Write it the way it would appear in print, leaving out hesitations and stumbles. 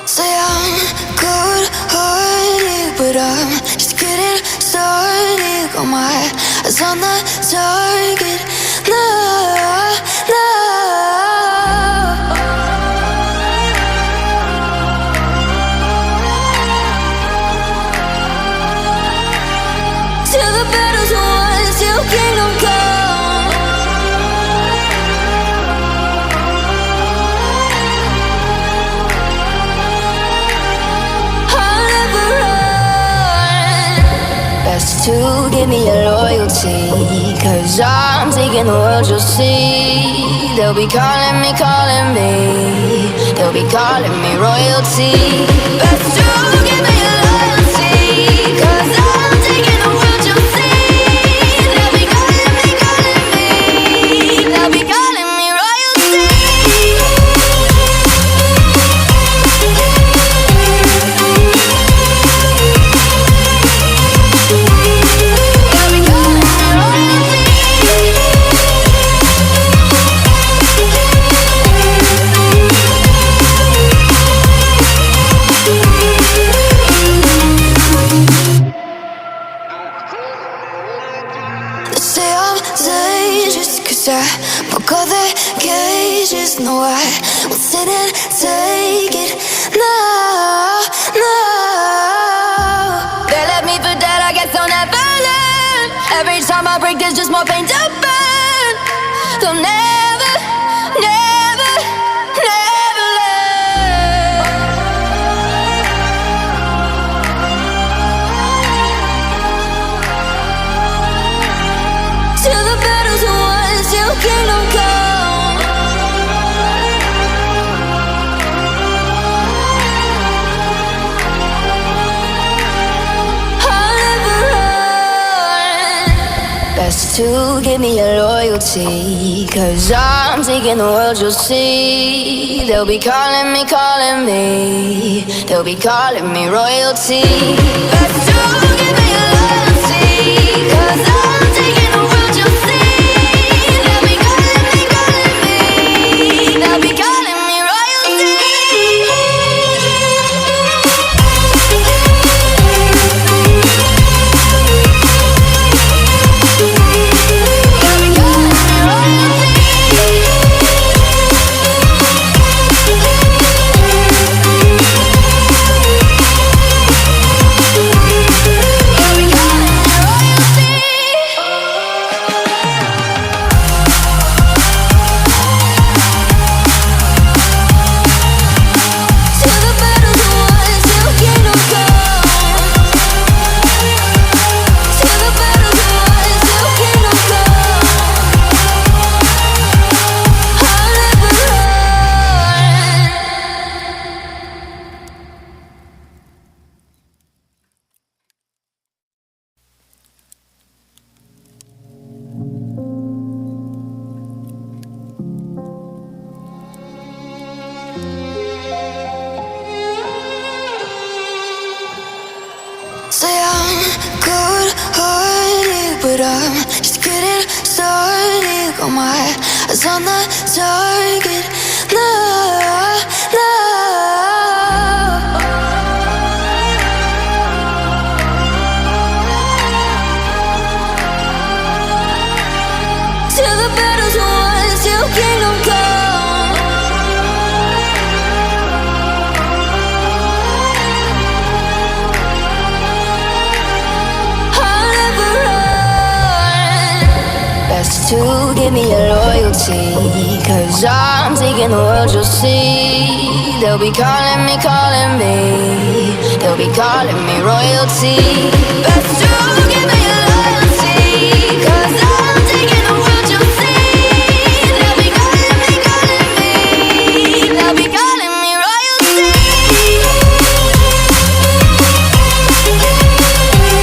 Say I'm good-hearted, but I'm just getting started. Got my eyes on the target. No, no. Till the battle's won, till kingdom come. I'll never run. Best to give me your loyalty, 'cause I'm taking the world, you'll see. They'll be calling me, they'll be calling me royalty. Best to give me your loyalty, 'cause I'm taking the world, you'll see. They'll be calling me, they'll be calling me royalty. They'll be calling me royalty. They say I'm dangerous, 'cause I broke all their cages. No, I won't sit and take it. No, no. They left me for dead, I guess I'll never learn. Every time I break, there's just more pain to burn. They'll never, never, never learn. Till the battle's won, till kingdom come. I'll never run. Best to give me your loyalty, 'cause I'm taking the world, you'll see. They'll be calling me, they'll be calling me royalty. Best to give me your loyalty, 'cause I'm taking the world, you'll see. They'll be calling me, they'll be calling me royalty. They'll be calling me royalty. They'll be calling me royalty. Till the battle's won, till kingdom come. Till the battle's won, till kingdom come. I'll never run. Say I'm good-hearted, but I'm just getting started. Got my eyes on the target. No, no. Till the battle's won, till kingdom come. I'll never run. Best to give me your loyalty, 'cause I'm taking the world, you'll see. They'll be calling me, they'll be calling me royalty. Best to give me